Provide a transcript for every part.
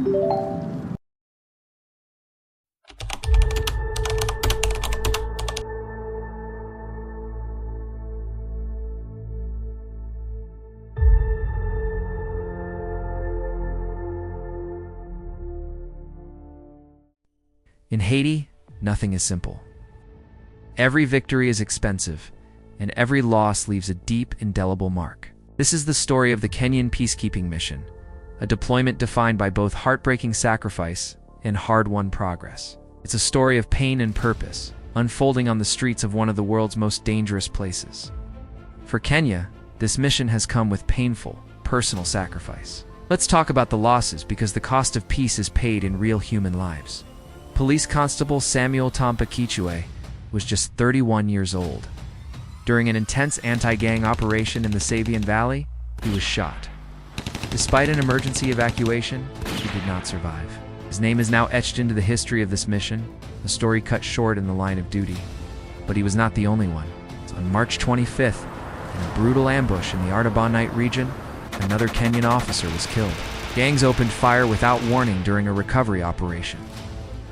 In Haiti, nothing is simple. Every victory is expensive, and every loss leaves a deep, indelible mark. This is the story of the Kenyan Peacekeeping mission, a deployment defined by both heartbreaking sacrifice and hard-won progress. It's a story of pain and purpose, unfolding on the streets of one of the world's most dangerous places. For Kenya, this mission has come with painful, personal sacrifice. Let's talk about the losses, because the cost of peace is paid in real human lives. Police Constable Samuel Tampa Kichwe was just 31 years old. During an intense anti-gang operation in the Savian Valley, he was shot. Despite an emergency evacuation, he did not survive. His name is now etched into the history of this mission, a story cut short in the line of duty. But he was not the only one. On March 25th, in a brutal ambush in the Artabanite region, another Kenyan officer was killed. Gangs opened fire without warning during a recovery operation.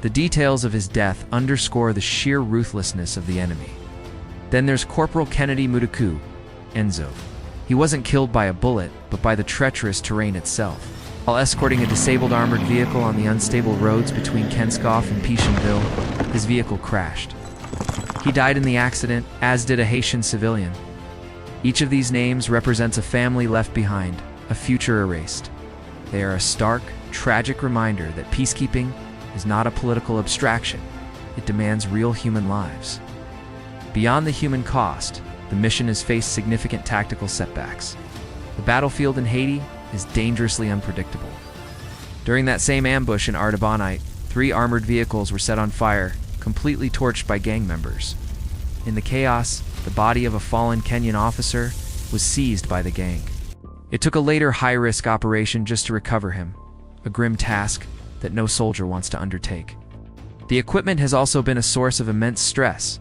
The details of his death underscore the sheer ruthlessness of the enemy. Then there's Corporal Kennedy Mutuku, Enzo. He wasn't killed by a bullet, but by the treacherous terrain itself. While escorting a disabled armored vehicle on the unstable roads between Kenskoff and Peacekeeping, his vehicle crashed. He died in the accident, as did a Haitian civilian. Each of these names represents a family left behind, a future erased. They are a stark, tragic reminder that peacekeeping is not a political abstraction. It demands real human lives. Beyond the human cost, the mission has faced significant tactical setbacks. The battlefield in Haiti is dangerously unpredictable. During that same ambush in Artabanite, 3 armored vehicles were set on fire, completely torched by gang members. In the chaos, the body of a fallen Kenyan officer was seized by the gang. It took a later high-risk operation just to recover him, a grim task that no soldier wants to undertake. The equipment has also been a source of immense stress.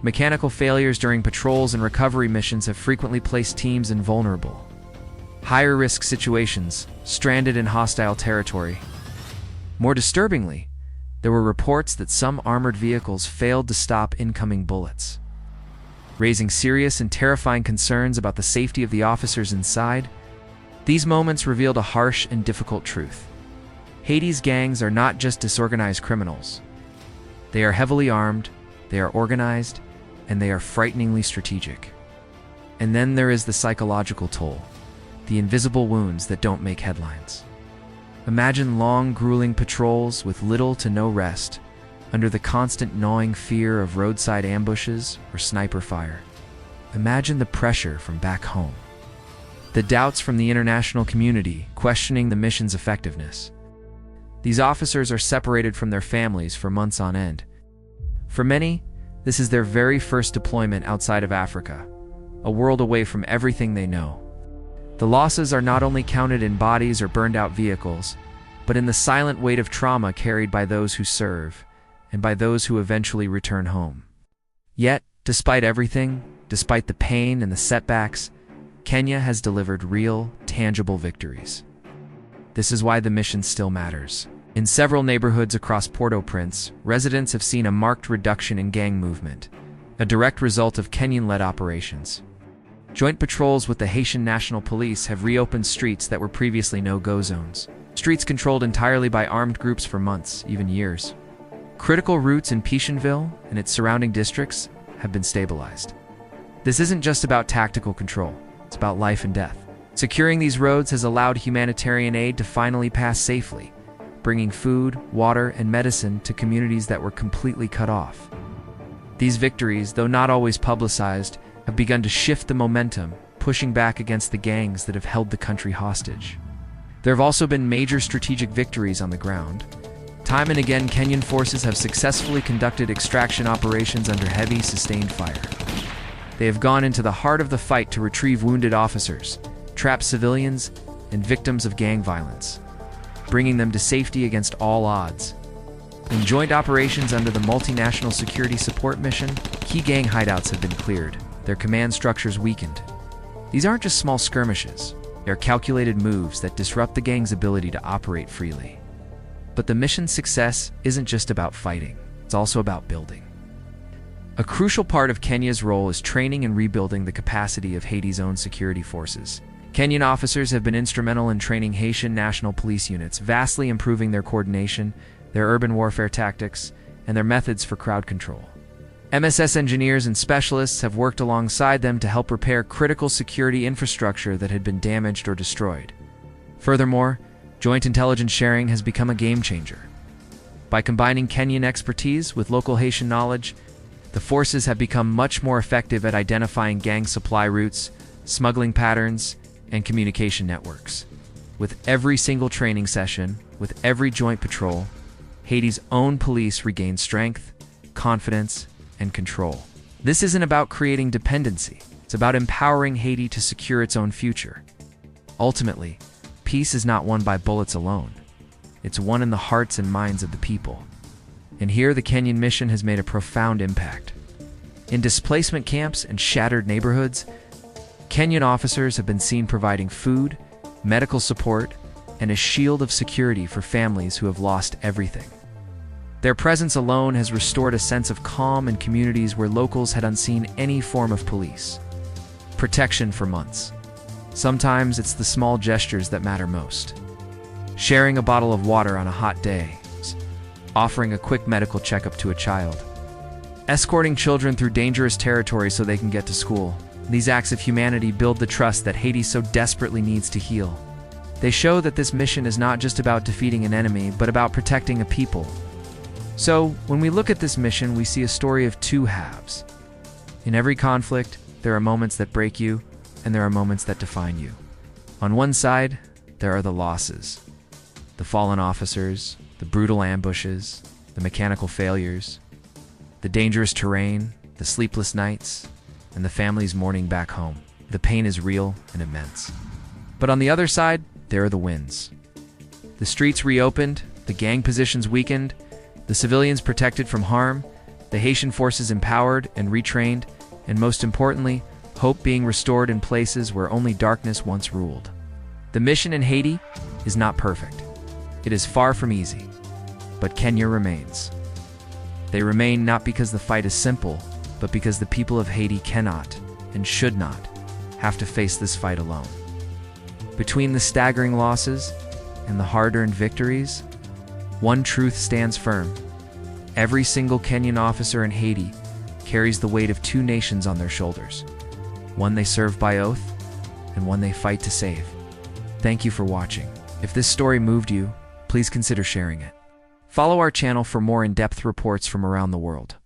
Mechanical failures during patrols and recovery missions have frequently placed teams in vulnerable, higher-risk situations, stranded in hostile territory. More disturbingly, there were reports that some armored vehicles failed to stop incoming bullets. Raising serious and terrifying concerns about the safety of the officers inside, these moments revealed a harsh and difficult truth. Haiti's gangs are not just disorganized criminals. They are heavily armed, they are organized, and they are frighteningly strategic. And then there is the psychological toll, the invisible wounds that don't make headlines. Imagine long, grueling patrols with little to no rest, under the constant gnawing fear of roadside ambushes or sniper fire. Imagine the pressure from back home, the doubts from the international community questioning the mission's effectiveness. These officers are separated from their families for months on end. For many, this is their very first deployment outside of Africa, a world away from everything they know. The losses are not only counted in bodies or burned-out vehicles, but in the silent weight of trauma carried by those who serve, and by those who eventually return home. Yet, despite everything, despite the pain and the setbacks, Kenya has delivered real, tangible victories. This is why the mission still matters. In several neighborhoods across Port-au-Prince, residents have seen a marked reduction in gang movement, a direct result of Kenyan-led operations. Joint patrols with the Haitian National Police have reopened streets that were previously no-go zones. Streets controlled entirely by armed groups for months, even years. Critical routes in Peacekeeping and its surrounding districts have been stabilized. This isn't just about tactical control, it's about life and death. Securing these roads has allowed humanitarian aid to finally pass safely, bringing food, water, and medicine to communities that were completely cut off. These victories, though not always publicized, have begun to shift the momentum, pushing back against the gangs that have held the country hostage. There have also been major strategic victories on the ground. Time and again, Kenyan forces have successfully conducted extraction operations under heavy, sustained fire. They have gone into the heart of the fight to retrieve wounded officers, trap civilians, and victims of gang violence, bringing them to safety against all odds. In joint operations under the Multinational Security Support mission, key gang hideouts have been cleared, their command structures weakened. These aren't just small skirmishes, they are calculated moves that disrupt the gang's ability to operate freely. But the mission's success isn't just about fighting, it's also about building. A crucial part of Kenya's role is training and rebuilding the capacity of Haiti's own security forces. Kenyan officers have been instrumental in training Haitian national police units, vastly improving their coordination, their urban warfare tactics, and their methods for crowd control. MSS engineers and specialists have worked alongside them to help repair critical security infrastructure that had been damaged or destroyed. Furthermore, joint intelligence sharing has become a game changer. By combining Kenyan expertise with local Haitian knowledge, the forces have become much more effective at identifying gang supply routes, smuggling patterns, and communication networks. With every single training session, with every joint patrol, Haiti's own police regain strength, confidence, and control. This isn't about creating dependency. It's about empowering Haiti to secure its own future. Ultimately, peace is not won by bullets alone. It's won in the hearts and minds of the people. And here the Kenyan mission has made a profound impact. In displacement camps and shattered neighborhoods, Kenyan officers have been seen providing food, medical support, and a shield of security for families who have lost everything. Their presence alone has restored a sense of calm in communities where locals had unseen any form of police protection for months. Sometimes it's the small gestures that matter most. Sharing a bottle of water on a hot day, offering a quick medical checkup to a child, escorting children through dangerous territory so they can get to school. These acts of humanity build the trust that Haiti so desperately needs to heal. They show that this mission is not just about defeating an enemy, but about protecting a people. So, when we look at this mission, we see a story of two halves. In every conflict, there are moments that break you, and there are moments that define you. On one side, there are the losses. The fallen officers, the brutal ambushes, the mechanical failures, the dangerous terrain, the sleepless nights, and the families mourning back home. The pain is real and immense. But on the other side, there are the wins. The streets reopened, the gang positions weakened, the civilians protected from harm, the Haitian forces empowered and retrained, and most importantly, hope being restored in places where only darkness once ruled. The mission in Haiti is not perfect. It is far from easy, but Kenya remains. They remain not because the fight is simple, but because the people of Haiti cannot, and should not, have to face this fight alone. Between the staggering losses and the hard-earned victories, one truth stands firm. Every single Kenyan officer in Haiti carries the weight of two nations on their shoulders. One they serve by oath, and one they fight to save. Thank you for watching. If this story moved you, please consider sharing it. Follow our channel for more in-depth reports from around the world.